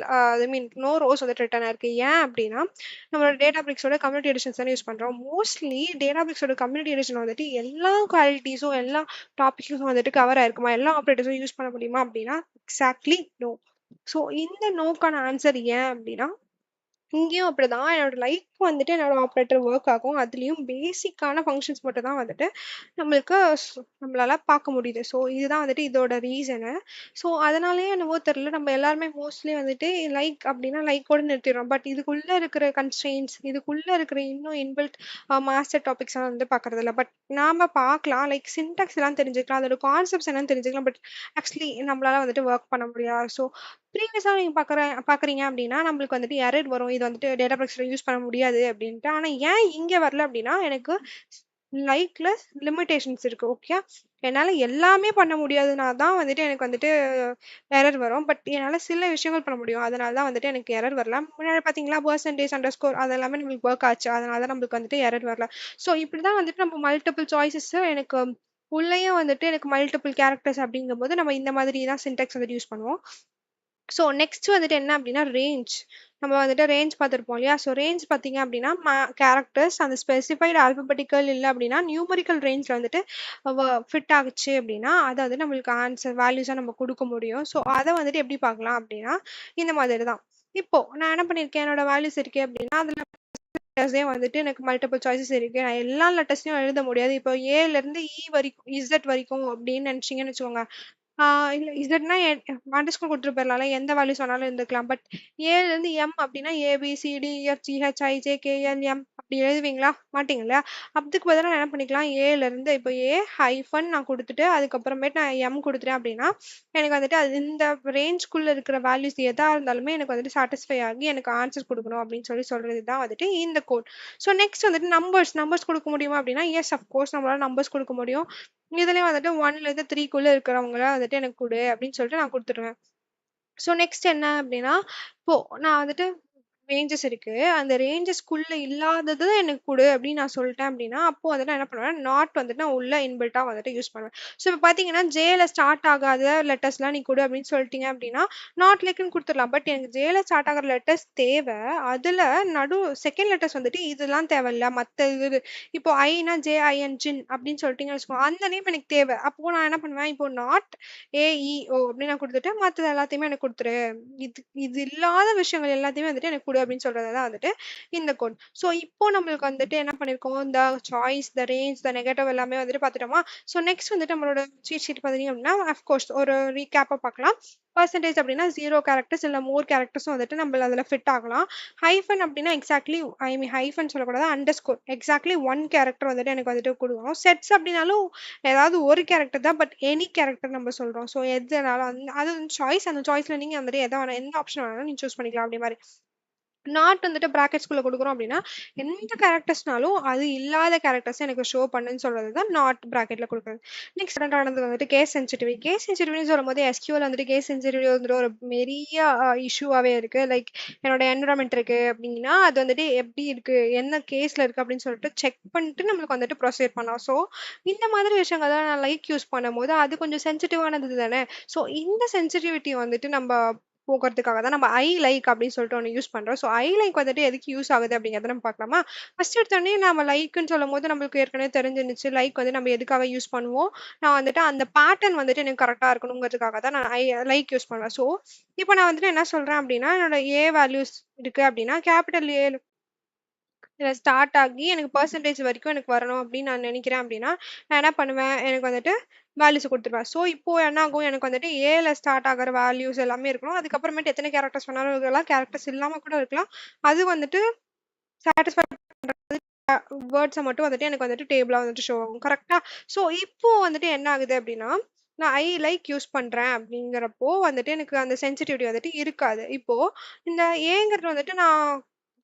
ஐ மீன் நோ ரோஸ் வந்துட்டு ரிட்டர்ன் ஆயிருக்கு. ஏன் அப்படின்னா நம்மளோட டேட்டா பிரிக்ஸோட கம்யூனிட்டி எடிஷன்ஸ் தானே யூஸ் பண்றோம். மோஸ்ட்லி டேட்டா பிரிக்ஸோட கம்யூனிட்டி எடிஷன் வந்துட்டு எல்லா குவாலிட்டிஸும் எல்லா டாபிக்ஸும் வந்துட்டு கவர் ஆயிருக்குமா, எல்லா ஆப்ரேட்டர்ஸும் யூஸ் பண்ண முடியுமா அப்படின்னா எக்ஸாக்ட்லி நோ. ஸோ இந்த நோக்கான ஆன்சர் ஏன் அப்படின்னா, இங்கேயும் அப்படிதான் என்னோட லைக் வந்துட்டு என்னோட ஆப்ரேட்டர் ஒர்க் ஆகும். அதுலயும் பேசிக்கான ஃபங்க்ஷன்ஸ் மட்டும் தான் வந்துட்டு நம்மளுக்கு நம்மளால பார்க்க முடியுது. ஸோ இதுதான் வந்துட்டு இதோட ரீசனு. ஸோ அதனாலயே என்னவோ தெரியல, நம்ம எல்லாருமே மோஸ்ட்லி வந்துட்டு லைக் அப்படின்னா லைக்கோட நிறுத்திடுறோம். பட் இதுக்குள்ள இருக்கிற கன்ஸ்ட்ரெயின்ஸ், இதுக்குள்ள இருக்கிற இன்னும் இன்பில்ட் மாஸ்டர் டாபிக்ஸ் எல்லாம் வந்து பார்க்கறது இல்லை. பட் நாம பார்க்கலாம், லைக் சின்டாக்ஸ் எல்லாம் தெரிஞ்சுக்கலாம், அதோட கான்செப்ட்ஸ் என்னன்னு தெரிஞ்சுக்கலாம். பட் ஆக்சுவலி நம்மளால வந்துட்டு ஒர்க் பண்ண முடியாது. ஸோ ப்ரீவியஸா நீங்க பார்க்குறீங்க அப்படின்னா நம்மளுக்கு வந்துட்டு எரர் வரும். இது வந்துட்டு டேட்டா பேஸ்ல யூஸ் பண்ண முடியாது அப்படின்ட்டு. ஆனா ஏன் இங்க வரல அப்படின்னா, எனக்கு லைக்ல லிமிடேஷன்ஸ் இருக்கு. ஓகே. என்னால எல்லாமே பண்ண முடியாதுனா தான் வந்துட்டு எனக்கு வந்துட்டு எரர் வரும். பட் என்னால சில விஷயங்கள் பண்ண முடியும். அதனால தான் வந்துட்டு எனக்கு எரர் வரல. முன்னாடி பார்த்தீங்களா பெர்சன்டேஜ், அண்டர்ஸ்கோர் அது எல்லாமே நம்மளுக்கு ஒர்க் ஆச்சு. அதனால தான் நம்மளுக்கு வந்துட்டு எரர் வரல. ஸோ இப்படி தான் வந்துட்டு நம்ம மல்டிபிள் சாய்ஸஸ் எனக்கு உள்ளேயும் வந்துட்டு எனக்கு மல்டிபிள் கேரக்டர்ஸ் அப்படிங்கும்போது நம்ம இந்த மாதிரி தான் சின்டாக்ஸ் வந்துட்டு யூஸ் பண்ணுவோம். ஸோ நெக்ஸ்ட் வந்துட்டு என்ன அப்படின்னா ரேஞ்ச். நம்ம வந்துட்டு ரேஞ்ச் பார்த்துருப்போம் இல்லையா? ஸோ ரேஞ்ச் பார்த்தீங்க அப்படின்னா கேரக்டர்ஸ் அந்த ஸ்பெசிஃபைடு ஆல்பபெட்டிக்கல் இல்லை அப்படின்னா நியூமரிக்கல் ரேஞ்சில் வந்துட்டு ஃபிட் ஆகுச்சு அப்படின்னா அதை வந்து நம்மளுக்கு ஆன்சர் வேல்யூஸாக நம்ம கொடுக்க முடியும். ஸோ அதை வந்துட்டு எப்படி பார்க்கலாம் அப்படின்னா இந்த மாதிரி தான். இப்போ நான் என்ன பண்ணியிருக்கேன், என்னோட வேல்யூஸ் இருக்கே அப்படின்னா அதில் லெட்டர்ஸே வந்துட்டு எனக்கு மல்டிபிள் சாய்ஸஸ் இருக்கு. நான் எல்லா லெட்டர்ஸையும் எழுத முடியாது. இப்போ ஏல இருந்து இ வரைக்கும் இசட் வரைக்கும் அப்படின்னு நினைச்சீங்கன்னு வச்சுக்கோங்க. இல்ல இசட்னா அண்டர்ஸ்கோர் கொடுத்துட்டு போயிடலாம்ல, எந்த வேல்யூஸ் வேணாலும் இருந்துக்கலாம். பட் ஏல இருந்து எம் அப்படின்னா ABCDEFGHIJKLM அப்படி எழுதுவீங்களா? மாட்டீங்க இல்லையா? அதுக்கு பதிலா நான் என்ன பண்ணிக்கலாம், ஏல இருந்து இப்போ ஏ ஹைஃபன் நான் கொடுத்துட்டு அதுக்கப்புறமேட்டு நான் எம் கொடுத்துட்டேன் அப்படின்னா எனக்கு வந்துட்டு அது இந்த ரேஞ்ச்குள்ள இருக்கிற வேல்யூஸ் எதா இருந்தாலுமே எனக்கு வந்துட்டு சாட்டிஸ்ஃபை ஆகி எனக்கு ஆன்சர் கொடுக்கணும் அப்படின்னு சொல்றது தான் வந்துட்டு இந்த கோட். ஸோ நெக்ஸ்ட் வந்துட்டு நம்பர்ஸ் கொடுக்க முடியுமா அப்படின்னா எஸ் அஃப்கோர்ஸ் நம்மளால நம்பர்ஸ் கொடுக்க முடியும். இதுலயும் வந்துட்டு 1ல இருந்து 3க்குள்ள இருக்கிறவங்கள வந்துட்டு எனக்கு குடு அப்படின்னு சொல்லிட்டு நான் கொடுத்துருவேன். ஸோ நெக்ஸ்ட் என்ன அப்படின்னா இப்போ நான் வந்துட்டு ரேஞ்சஸ் இருக்கு. அந்த ரேஞ்சஸ்க்குள்ள இல்லாதது எனக்கு குடு அப்படின்னு நான் சொல்லிட்டேன் அப்படின்னா, அப்போ வந்துட்டு நான் என்ன பண்ணுவேன், நாட் வந்துட்டு நான் உள்ள இன்பில்ட்டா வந்துட்டு யூஸ் பண்ணுவேன். ஸோ இப்போ பார்த்தீங்கன்னா, ஜேல ஸ்டார்ட் ஆகாத லெட்டர்ஸ்லாம் நீ குடு அப்படின்னு சொல்லிட்டீங்க அப்படின்னா, நாட் லைக்ன்னு குடுத்துடலாம். பட் எனக்கு ஜேல ஸ்டார்ட் ஆகுற லெட்டர்ஸ் தேவை. அதுல செகண்ட் லெட்டர்ஸ் வந்துட்டு இதெல்லாம் தேவையில்ல. மத்த இது இப்போ ஐனா JIN ஜின் அப்படின்னு சொல்லிட்டீங்கன்னு வச்சுக்கோங்க. அந்த நேம் எனக்கு தேவை. அப்போ நான் என்ன பண்ணுவேன், இப்போ நாட் AEO அப்படின்னு நான் குடுத்துட்டு, மத்தது எல்லாத்தையுமே எனக்கு குடுத்துரு. இது இது இல்லாத விஷயங்கள் எல்லாத்தையுமே வந்துட்டு எனக்கு குடு அப்படின்னு சொல்றது தான் வந்துட்டு இந்த கோட். ஸோ இப்போ நம்மளுக்கு வந்துட்டு என்ன பண்ணிருக்கோம், இந்த choice, the range, the negative எல்லாமே வந்துட்டு பார்த்துட்டோமா? ஸோ நெக்ஸ்ட் வந்துட்டு நம்மளோட சீட் ஷீட் பார்த்தீங்க அப்படின்னா அஃப்கோர்ஸ் ஒரு ரீகேப்பை பார்க்கலாம். பர்சன்டேஜ் அப்படின்னா 0 கேரக்டர்ஸ் இல்லை மோர் கேரக்டர்ஸும் வந்துட்டு நம்ம அதில் ஃபிட் ஆகலாம். ஹைஃபன் அப்படின்னா எக்ஸாக்ட்லி ஹைஃபன் சொல்லக்கூடாது, அண்டர்ஸ்கோர் எக்ஸாக்ட்லி 1 கேரக்டர் வந்துட்டு எனக்கு வந்துட்டு கொடுக்கணும். செட்ஸ் அப்படின்னாலும் ஏதாவது ஒரு கேரக்டர் தான், பட் எனி கேரக்டர் நம்ம சொல்றோம். ஸோ எதுனாலும் அது வந்து சாய்ஸ். அந்த சாய்ஸ்ல நீங்க வந்துட்டு எந்த ஆப்ஷன் வேணாலும் நீங்க சூஸ் பண்ணிக்கலாம் அப்படி மாதிரி. நாட் வந்துட்டு பிராக்கெட்ஸ்குள்ள கொடுக்குறோம் அப்படின்னா எந்த கேரக்டர்ஸ்னாலும் அது இல்லாத கேரக்டர்ஸ் எனக்கு ஷோ பண்ணுன்னு சொல்றது தான் நாட் பிராக்கெட்ல கொடுக்குறது. நெக்ஸ்ட் நடந்தது வந்துட்டு கேஸ் சென்சிட்டிவிட்டி. கேஸ் சென்சிட்டிவிட்டின்னு சொல்லும்போது எஸ்கியூஎல் வந்துட்டு கேஸ் சென்சிட்டிவிட்டி வந்துட்டு ஒரு பெரிய இஷ்யூவாகவே இருக்கு. லைக் என்னோட என்விரான்மெண்ட் இருக்கு அப்படின்னா அது வந்துட்டு எப்படி இருக்கு, என்ன கேஸ்ல இருக்கு அப்படின்னு சொல்லிட்டு செக் பண்ணிட்டு நம்மளுக்கு வந்துட்டு ப்ரொசீட் பண்ணலாம். ஸோ இந்த மாதிரி விஷயங்கள் தான் நான் லைக் யூஸ் பண்ணும்போது அது கொஞ்சம் சென்சிட்டிவானது தானே. ஸோ இந்த சென்சிட்டிவிட்டி வந்துட்டு நம்ம போக்குறதுக்காக தான் நம்ம ஐ லைக் அப்படின்னு சொல்லிட்டு ஒன்று யூஸ் பண்றோம். ஸோ ஐ லைக் வந்துட்டு எதுக்கு யூஸ் ஆகுது அப்படிங்கிறத நம்ம பார்க்கலாமா? ஃபர்ஸ்ட் எடுத்தோடனே நம்ம லைக்குன்னு சொல்லும் போது நம்மளுக்கு ஏற்கனவே தெரிஞ்சிருந்துச்சு லைக் வந்து நம்ம எதுக்காக யூஸ் பண்ணுவோம். நான் வந்துட்டு அந்த பேட்டர்ன் வந்துட்டு எனக்கு கரெக்டாக இருக்கணுங்கிறதுக்காக தான் நான் லைக் யூஸ் பண்ணுவேன். ஸோ இப்போ நான் வந்துட்டு என்ன சொல்றேன் அப்படின்னா என்னோட ஏ வேல்யூஸ் இருக்கு அப்படின்னா கேபிட்டல் ஏ ஸ்டார்ட் ஆகி எனக்கு பர்சன்டேஜ் வரைக்கும் எனக்கு வரணும் அப்படின்னு நான் நினைக்கிறேன் அப்படின்னா நான் என்ன பண்ணுவேன், எனக்கு வந்துட்டு வேல்யூஸ் கொடுத்துருவேன். ஸோ இப்போ என்ன ஆகும், எனக்கு வந்துட்டு ஏல ஸ்டார்ட் ஆகிற வேல்யூஸ் எல்லாமே இருக்கணும். அதுக்கப்புறமேட்டு எத்தனை கேரக்டர்ஸ் வேணாலும் இருக்கலாம், கேரக்டர்ஸ் இல்லாமல் கூட இருக்கலாம். அது வந்துட்டு சாட்டிஸ்ஃபை வேர்ட்ஸை மட்டும் வந்துட்டு எனக்கு வந்துட்டு டேபிளாக வந்துட்டு ஷோ ஆகும். கரெக்டா? ஸோ இப்போ வந்துட்டு என்ன ஆகுது அப்படின்னா நான் ஐ லைக் யூஸ் பண்றேன் அப்படிங்கிறப்போ வந்துட்டு எனக்கு அந்த சென்சிட்டிவிட்டி வந்துட்டு இருக்காது. இப்போ இந்த ஏங்கிறது வந்துட்டு நான்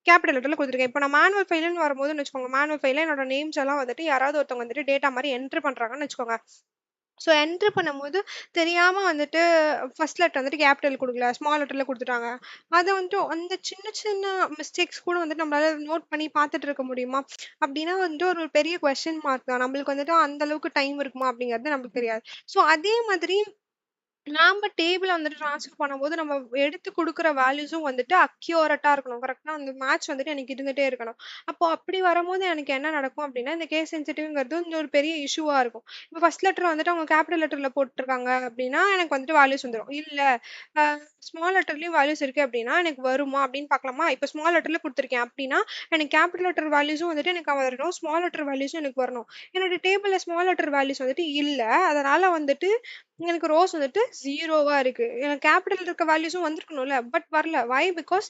கேபிட்டல் லெட்டர்ல கொடுத்துருக்கேன். இப்போ நான் மேனுவல் ஃபைல்னு வரும்போதுன்னு வச்சுக்கோங்க, மேனுவல் ஃபைல்ல என்னோட நேம்ஸ் எல்லாம் வந்துட்டு யாராவது ஒருத்தவங்க வந்துட்டு டேட்டா மாதிரி என்ட்ரு பண்றாங்கன்னு வச்சுக்கோங்க. ஸோ என்ட்ரு பண்ணும்போது தெரியாம வந்துட்டு ஃபர்ஸ்ட் லெட்டர் வந்துட்டு கேபிட்டல் கொடுக்கல, ஸ்மால் லெட்டர்ல கொடுத்துட்டாங்க. அதை வந்துட்டு அந்த சின்ன சின்ன மிஸ்டேக்ஸ் கூட வந்துட்டு நம்மளால நோட் பண்ணி பார்த்துட்டு இருக்க முடியுமா? அப்படின்னா வந்துட்டு ஒரு பெரிய கொஸ்டின் மார்க் தான். நம்மளுக்கு வந்துட்டு அந்த அளவுக்கு டைம் இருக்குமா அப்படிங்கிறது நமக்கு தெரியாது. ஸோ அதே மாதிரி நாம டேபிள வந்துட்டு ட்ரான்ஸ்ஃபர் பண்ணும்போது, நம்ம எடுத்து குடுக்குற வேல்யூஸும் வந்துட்டு அக்யூரேட்டா இருக்கணும். கரெக்ட்டா அந்த மேட்ச் வந்துட்டு எனக்கு இருந்துட்டே இருக்கணும். அப்போ அப்படி வரும்போது எனக்கு என்ன நடக்கும் அப்படின்னா, இந்த கேஸ் சென்சிட்டிவ்ங்கிறது வந்து ஒரு பெரிய இஷ்யூவா இருக்கும். இப்போ ஃபர்ஸ்ட் லெட்டர் வந்துட்டு அவங்க கேப்பிட்டல் லெட்டர்ல போட்டுருக்காங்க அப்படின்னா, எனக்கு வந்துட்டு வேல்யூஸ் வந்துரும். இல்ல அ ஸ்மால் லெட்டர்லயும் வேல்யூஸ் இருக்கு அப்படின்னா, எனக்கு வருமா அப்படின்னு பார்க்கலாமா? இப்போ ஸ்மால் லெட்டர்ல குடுத்துருக்கேன் அப்படின்னா, எனக்கு கேப்பிட்டல் லெட்டர் வேல்யூஸும் வந்துட்டு எனக்கு வரணும். ஸ்மால் லெட்டர் வேல்யூஸும் எனக்கு வரணும். என்னோட டேபிள்ல ஸ்மால் லெட்டர் வேல்யூஸ் வந்துட்டு இல்ல. அதனால வந்துட்டு எனக்கு ரோஸ் வந்துட்டு 0வா இருக்கு. எனக்கு கேப்பிட்டல் இருக்க வேல்யூஸும் வந்திருக்கணும்ல. பட் வரல. வை? பிகாஸ்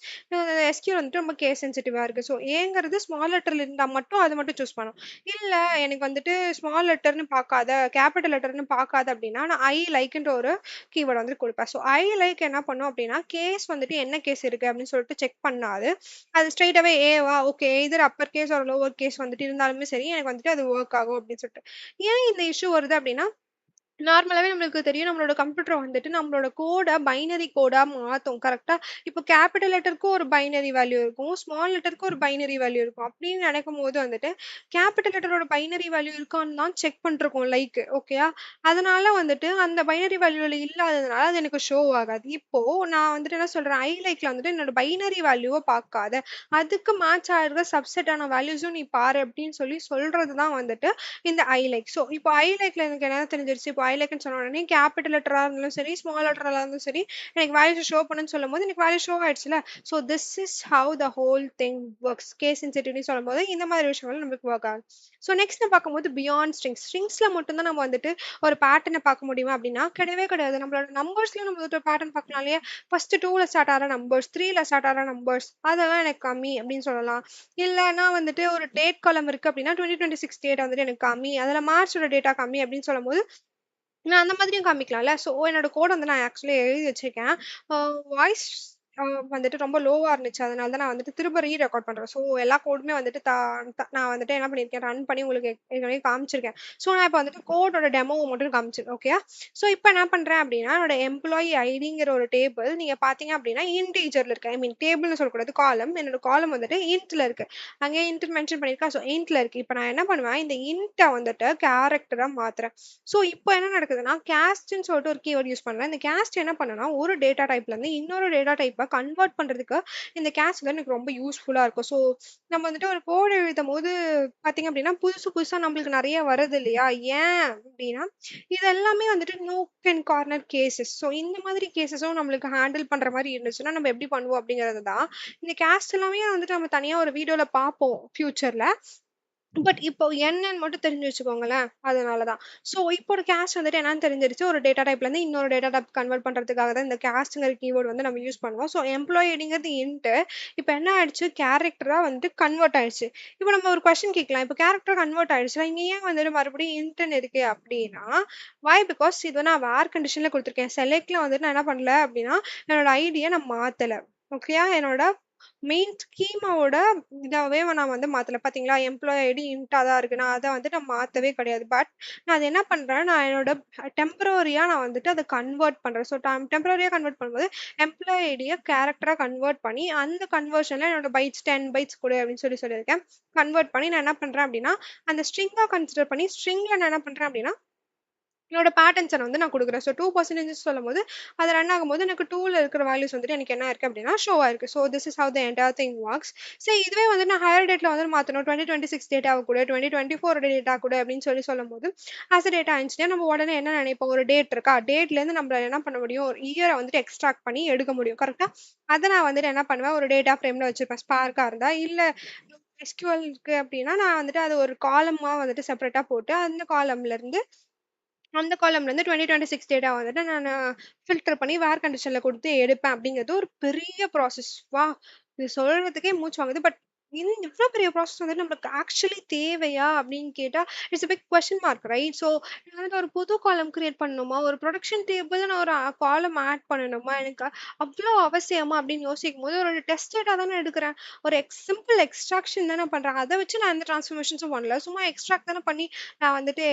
எஸ்கியூஎல் வந்துட்டு ரொம்ப கேஸ் சென்சிட்டிவா இருக்கு. ஸோ ஏங்கிறது ஸ்மால் லெட்டர்ல இருந்தா மட்டும் அது மட்டும் சூஸ் பண்ணணும். இல்ல எனக்கு வந்துட்டு ஸ்மால் லெட்டர்ன்னு பார்க்காத, கேப்பிட்டல் லெட்டர்ன்னு பார்க்காத அப்படின்னா, நான் ஐ லைக்ன்ற ஒரு கீவேர்ட் வந்துட்டு குடுப்பேன். ஸோ ஐ லைக் என்ன பண்ணும் அப்படின்னா, கேஸ் வந்துட்டு என்ன கேஸ் இருக்கு அப்படின்னு சொல்லிட்டு செக் பண்ணாது. அது ஸ்ட்ரெய்ட் அவே ஏவா okay either upper case or lower case வந்துட்டு இருந்தாலுமே சரி, எனக்கு வந்துட்டு அது வொர்க் ஆகும் அப்படின்னு சொல்லிட்டு. ஏன் இந்த இஷ்யூ வருது அப்படின்னா நார்மலாவே நம்மளுக்கு தெரியும். நம்மளோட கம்ப்யூட்டர் வந்துட்டு நம்மளோட கோட பைனரி கோடா மாத்தும். கரெக்ட்டா? இப்போ கேப்பிட்டல் லெட்டருக்கு ஒரு பைனரி வேல்யூ இருக்கும். ஸ்மால் லெட்டருக்கு ஒரு பைனரி வேல்யூ இருக்கும். அப்படின்னு நெனைக்கும்போது வந்துட்டு, கேப்பிட்டல் லெட்டரோட பைனரி வேல்யூ இருக்கான்னு தான் செக் பண்ணிருக்கும் லைக். ஓகேயா? அதனால வந்துட்டு அந்த பைனரி வேல்யூல இல்லாததுனால அது எனக்கு ஷோ ஆகாது. இப்போ நான் வந்துட்டு என்ன சொல்றேன், லைக்ல வந்துட்டு என்னோட பைனரி வேல்யூவ பாக்காத. அதுக்கு மேட்ச் ஆகுற சப்செட்டான வேல்யூஸும் நீ பாரு அப்படின்னு சொல்றது தான் வந்துட்டு இந்த லைக். ஸோ இப்போ லைக்ல எனக்கு என்ன தெரிஞ்சிருச்சு, இப்போ லைக்ன்னு சொன்ன உடனே கேப்பிட்டல் லெட்டரா இருந்தாலும் சரி, ஸ்மால் லெட்டரா இருந்தாலும் சரி, எனக்கு வேல்யூஸ் ஷோ பண்ணுன்னு சொல்லும்போது எனக்கு வேல்யூ ஷோ ஆயிடுச்சுல. So this is how the whole thing works. Case சென்சிட்டிவ்னு சொல்லும்போது இந்த மாதிரி விஷயங்கள் நமக்கு ஒர்க் ஆகும். ஸோ நெக்ஸ்ட் பார்க்கும்போது பியாண்ட் ஸ்ட்ரிங்ஸ். ஸ்ட்ரிங்ஸ்ல மட்டும் தான் நம்ம வந்துட்டு ஒரு பேட்டர்னை பார்க்க முடியுமா அப்படின்னா கிடையவே கிடையாது. நம்மளோட நம்பர்ஸ்லயும் நம்ம வந்துட்டு பேட்டர்ன் பார்க்கலாம் இல்லையா? ஃபர்ஸ்ட் 2ல ஸ்டார்ட் ஆகிற நம்பர்ஸ், 3ல ஸ்டார்ட் ஆகிற நம்பர்ஸ், அதெல்லாம் எனக்கு கம்மி அப்படின்னு சொல்லலாம். இல்லன்னா வந்துட்டு ஒரு டேட் காலம் இருக்கு அப்படின்னா 2026 டேட் வந்துட்டு எனக்கு கம்மி, அதுல மார்ச்சோட டேட்டா கம்மி அப்படின்னு சொல்லும்போது நான் அந்த மாதிரியும் காமிக்கலாம்ல. ஸோ என்னோட கோட் வந்து நான் ஆக்சுவலி எழுதி வச்சிருக்கேன். வாய்ஸ் வந்துட்டு ரொம்ப லோவா இருந்துச்சு. அதனால தான் நான் வந்துட்டு திரும்ப ரெக்கார்ட் பண்றேன். ஸோ எல்லா கோடுமே வந்துட்டு நான் வந்துட்டு என்ன பண்ணியிருக்கேன், ரன் பண்ணி உங்களுக்கு ஏற்கனவே காமிச்சிருக்கேன். ஸோ நான் இப்போ வந்துட்டு கோடோட டெமோவ மட்டும் காமிச்சிருக்கேன். ஓகேயா? ஸோ இப்போ என்ன பண்றேன் அப்படின்னா, என்னோட எம்ப்ளாயி ஐடிங்கிற ஒரு டேபிள் நீங்க பார்த்தீங்க அப்படின்னா இன்டிஜர்ல இருக்கு. ஐ மீன் டேபிள்னு சொல்லக்கூடாது, காலம். என்னோட காலம் வந்துட்டு இன்ட்ல இருக்கு. அங்கே இன்ட் மென்ஷன் பண்ணியிருக்கா. ஸோ இன்ட்ல இருக்கு. இப்போ நான் என்ன பண்ணுவேன், இந்த இன்ட்ட வந்துட்டு கேரக்டரா மாத்துறேன். ஸோ இப்போ என்ன நடக்குதுன்னா, கேஸ்ட்ன்னு சொல்லிட்டு ஒரு கீவேர்ட் யூஸ் பண்றேன். இந்த கேஸ்ட் என்ன பண்ணும்னா, ஒரு டேட்டா டைப்ல இருந்து இன்னொரு டேட்டா டைப்ப கன்வெர்ட் பண்றதுக்கு இந்த கேஸ்ட் வந்து எனக்கு ரொம்ப யூஸ்ஃபுல்லா இருக்கும். ஸோ நம்ம வந்துட்டு ஒரு கோட் எழுதும்போது பார்த்தீங்க அப்படின்னா, புதுசு புதுசா நம்மளுக்கு நெறைய வருது இல்லையா? ஏன் அப்படின்னா, இது எல்லாமே வந்துட்டு nook and corner cases. So இந்த மாதிரி கேஸஸும் நம்மளுக்கு ஹேண்டில் பண்ற மாரி இருந்துச்சுன்னா, நம்ம எப்படி பண்ணுவோம் அப்படிங்கிறது தான். இந்த கேஸ்ட் எல்லாமே வந்துட்டு நம்ம தனியா ஒரு வீடியோல பார்ப்போம் ஃபியூச்சர்ல. பட் இப்போ என்னன்னு மட்டும் தெரிஞ்சு வச்சுக்கோங்களேன். அதனால தான். ஸோ இப்போ ஒரு கேஸ்ட் வந்துட்டு என்னன்னு தெரிஞ்சிருச்சு. ஒரு டேட்டா டைப்லேருந்து இன்னொரு டேட்டா டைப் கன்வெர்ட் பண்றதுக்காக தான் இந்த கேஸ்ட்ங்கிற கீவேர்ட் வந்து நம்ம யூஸ் பண்ணுவோம். ஸோ எம்ப்ளாயி ஐடிங்கிறது இன்ட்டு. இப்போ என்ன ஆயிடுச்சு, கேரக்டரா வந்துட்டு கன்வெர்ட் ஆயிடுச்சு. இப்போ நம்ம ஒரு கொஸ்டின் கேட்கலாம். இப்போ கேரக்டரா கன்வெர்ட் ஆயிடுச்சுனா, இங்க ஏன் வந்துட்டு மறுபடியும் இன்ட்டுன்னு இருக்கு அப்படின்னா, வை பிகாஸ் இது நான் வேர் கண்டிஷன்ல குடுத்துருக்கேன். செலக்ட்ல வந்துட்டு நான் என்ன பண்ணல அப்படின்னா, என்னோட ஐடிய நான் மாத்தல. ஓகேயா? என்னோட மெயின் ஸ்கீமாவோட இதாவே நான் வந்து மாத்தல. பாத்தீங்களா? எம்ப்ளாயி ஐடி இன்ட்டா தான் இருக்கு. நான் அத வந்துட்டு நான் மாத்தவே கிடையாது. பட் நான் அத என்ன பண்றேன், நான் என்னோட டெம்பரரியா நான் வந்துட்டு அத கன்வெர்ட் பண்றேன். ஸோ டெம்பரரியா கன்வெர்ட் பண்ணும்போது, எம்ப்ளாயி ஐடிய கேரக்டரா கன்வெர்ட் பண்ணி, அந்த கன்வர்ஷன்ல என்னோட பைட்ஸ் 10 பைட்ஸ் குடு அப்படின்னு சொல்லியிருக்கேன். கன்வெர்ட் பண்ணி நான் என்ன பண்றேன் அப்படின்னா, அந்த ஸ்ட்ரிங்கா கன்சிடர் பண்ணி, ஸ்ட்ரிங்ல நான் என்ன பண்றேன் அப்படின்னா, என்னோட பேட்டர்ன்ஸ வந்து நான் குடுக்குறேன். ஸோ 2% சொல்லும்போது, அது ரன் ஆகும்போது எனக்கு 2ல இருக்கிற வேல்யூஸ் வந்துட்டு எனக்கு என்ன ஆயிருக்கு அப்டின்னா, ஷோ ஆயிருக்கு. So this is how the entire thing works. சரி இதுவே வந்து நான் ஹையர் டேட்ல வந்து மாத்தணும். 2026 டேட்டாவ குடு, 2024 டேட்டா குடு அப்டின்னு சொல்லும்போது, ஆஸ் அ டேட்டா என்ஜினியர் நம்ம உடனே என்ன நினைப்போம், ஒரு டேட் இருக்கா? டேட்லேருந்து நம்மள என்ன பண்ண முடியும்? ஒரு இயர வந்துட்டு எக்ஸ்ட்ராக்ட் பண்ணி எடுக்க முடியும். கரெக்ட்டா? அத நான் வந்துட்டு என்ன பண்ணுவேன், ஒரு டேட்டா ஃப்ரேம்ல வச்சிருப்பேன். ஸ்பார்க்கா இருந்தா, இல்ல எஸ்கியூஎல் இருக்கு அப்டின்னா, நான் வந்துட்டு அத ஒரு காலமா வந்துட்டு செப்பரேட்டா போட்டு, அந்த காலம்லருந்து அந்த காலம்லேருந்து 2026 டேட்டா வந்துட்டு நானு ஃபில்டர் பண்ணி வேர் கண்டிஷன்ல குடுத்து எடுப்பேன் அப்படிங்கிறது ஒரு பெரிய ப்ராசஸ். இது சொல்றதுக்கே மூச்சு வாங்குது. பட் இவ்ளோ பெரிய ப்ராசஸ் வந்துட்டு நம்மளுக்கு ஆக்சுவலி தேவையா? அப்படின்னு கேட்டா, it's a big question mark right? So நான் வந்துட்டு ஒரு புது காலம் கிரியேட் பண்ணணுமா? ஒரு ப்ரொடக்ஷன் டேபிள்னு நான் ஒரு காலம் ஆட் பண்ணணுமா? எனக்கு அவ்ளோ அவசியமா? அப்படின்னு யோசிக்கும்போது, ஒரு டெஸ்ட் டேட்டா தானே எடுக்கிறேன். ஒரு சிம்பிள் எக்ஸ்ட்ராக்ஷன் தானே பண்றேன். அத வச்சு நான் எந்த டிரான்ஸ்ஃபர்மேஷன்ஸும் பண்ணல. சும்மா எக்ஸ்ட்ராக்ட் தானே பண்ணி நான் வந்துட்டு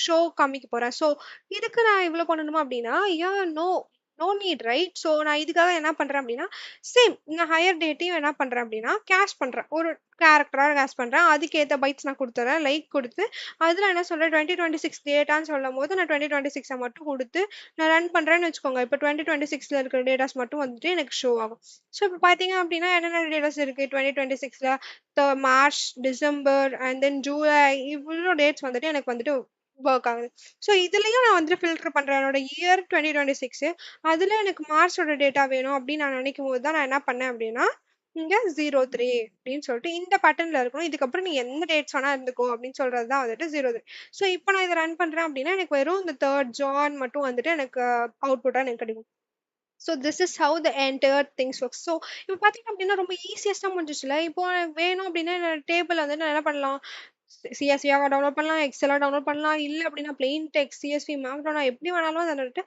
ஷோ காமிக்க போறேன். ஸோ இதுக்கு நான் இவ்ளோ பண்ணணுமா அப்டின்னா, no, no need right? So நான் இதுக்காக என்ன பண்றேன் அப்டின்னா, சேம் நான் ஹையர் டேட்டையும் என்ன பண்றேன் அப்டின்னா, கேஷ் பண்றேன். ஒரு கேரக்டரா கேஷ் பண்றேன். அதுக்கேத்த பைட்ஸ் நான் குடுத்துர்றேன். லைக் குடுத்து, அதுல என்ன சொல்றேன் 2026 டேட்டான்னு சொல்லும்போது, நான் 2026 மட்டும் குடுத்து, நான் ரன் பண்றேன்னு வச்சுக்கோங்க. இப்ப 2026ல இருக்கிற டேட்டாஸ் மட்டும் வந்துட்டு எனக்கு ஷோ ஆகும். ஸோ இப்ப பார்த்தீங்க அப்டின்னா, என்னென்ன டேட்டாஸ் இருக்கு 2026ல March, December and then July இவ்ளோ டேட்ஸ் வந்துட்டு எனக்கு வந்துட்டு வொர்க் ஆகுது. ஸோ இதுலயும் நான் வந்துட்டு ஃபில்டர் பண்றேன். என்னோட இயர் 2026 அதுல எனக்கு மார்ச்சோட டேட்டா வேணும் அப்படின்னு நான் நினைக்கும்போது தான் நான் என்ன பண்ணேன் அப்படின்னா, இங்க 03 அப்படின்னு சொல்லிட்டு இந்த பேட்டர்ன்ல இருக்கணும். இதுக்கப்புறம் நீ எந்த டேட்ஸ் வேணா இருந்துக்கோ அப்படின்னு சொல்றது தான் வந்துட்டு 03. ஸோ இப்போ நான் இத ரன் பண்றேன் அப்படின்னா, எனக்கு வெறும் இந்த 3 ஜான் மட்டும் வந்துட்டு எனக்கு அவுட்புட்டா எனக்கு கிடைக்கும். So this is how the entire things works. So இப்போ பார்த்தீங்க அப்படின்னா ரொம்ப ஈஸியஸ்ட்டா முடிஞ்சிச்சுல. இப்போ எனக்கு வேணும் அப்படின்னா என்னோட டேபிள் வந்துட்டு நான் என்ன பண்ணலாம்? சிஎஸ்வியா டவுன்லோட் பண்ணலாம், எக்ஸலா டவுன்லோட் பண்ணலாம். இல்ல அப்படின்னா பிளெயின் டெக்ஸ்ட், சிஎஸ்வி, மார்க்டவுன் நான் எப்படி வேணாலும் அத வந்துட்டு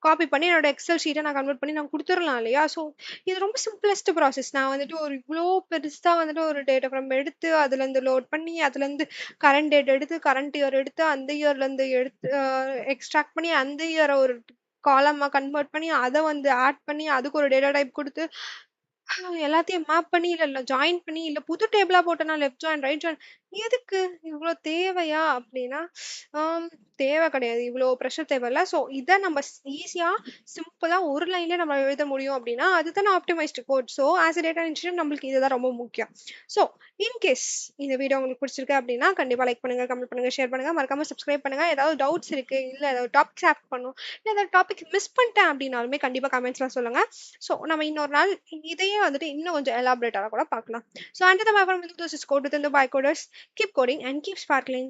காப்பி பண்ணி என்னோட எக்ஸல் ஷீட்ட நான் கன்வெர்ட் பண்ணி நான் குடுத்துறலாம் இல்லையா? ஸோ இது ரொம்ப சிம்பிளஸ்ட் ப்ராசஸ். நான் வந்துட்டு ஒரு இவ்ளோ பெருசா வந்துட்டு ஒரு டேட்டா ஃப்ரேம் எடுத்து, அதுலருந்து லோட் பண்ணி, அதுலருந்து கரண்ட் டேட் எடுத்து, கரண்ட் இயர் எடுத்து, அந்த இயர்லருந்து எடுத்து எக்ஸ்ட்ராக்ட் பண்ணி, அந்த இயர ஒரு காலமா கன்வெர்ட் பண்ணி, அத வந்து ஆட் பண்ணி, அதுக்கு ஒரு டேட்டா டைப் குடுத்து எல்லாத்தையும் மேப் பண்ணி, இல்ல ஜாயின் பண்ணி, இல்ல புது டேபிளா போட்டேன்னா லெஃப்ட் ஜாயின், ரைட் ஜாயின் எதுக்கு? இவ்ளோ தேவையா? அப்டின்னா, ஆம் தேவ கிடையாது. இவ்ளோ பிரஷர் தேவையில்ல. ஸோ இத நம்ம ஈஸியா, சிம்பிளா ஒரு லைன்லயே நம்ம எழுத முடியும் அப்டின்னா, அதுதானே optimised code. So as a data engineer நம்மளுக்கு இதுதான் ரொம்ப முக்கியம். ஸோ இன் கேஸ் இந்த வீடியோ உங்களுக்கு பிடிச்சிருக்கு அப்டின்னா, கண்டிப்பா லைக் பண்ணுங்க, கமெண்ட் பண்ணுங்க, ஷேர் பண்ணுங்க. மறக்காம சப்ஸ்கிரைப் பண்ணுங்க. ஏதாவது டவுட்ஸ் இருக்கு, இல்ல ஏதாவது டாபிக்ஸ் ஆட் பண்ணணும், இல்ல ஏதாவது டாபிக் மிஸ் பண்ணிட்டேன் அப்டின்னாலுமே கண்டிப்பா கமெண்ட்ஸ்ல சொல்லுங்க. ஸோ நம்ம இன்னொரு நாள் இதையே வந்துட்டு இன்னும் கொஞ்சம் எலாபரேட்டரா கூட பார்க்கலாம். So until the my friend, this is code within the by coders. Keep coding and keep sparkling.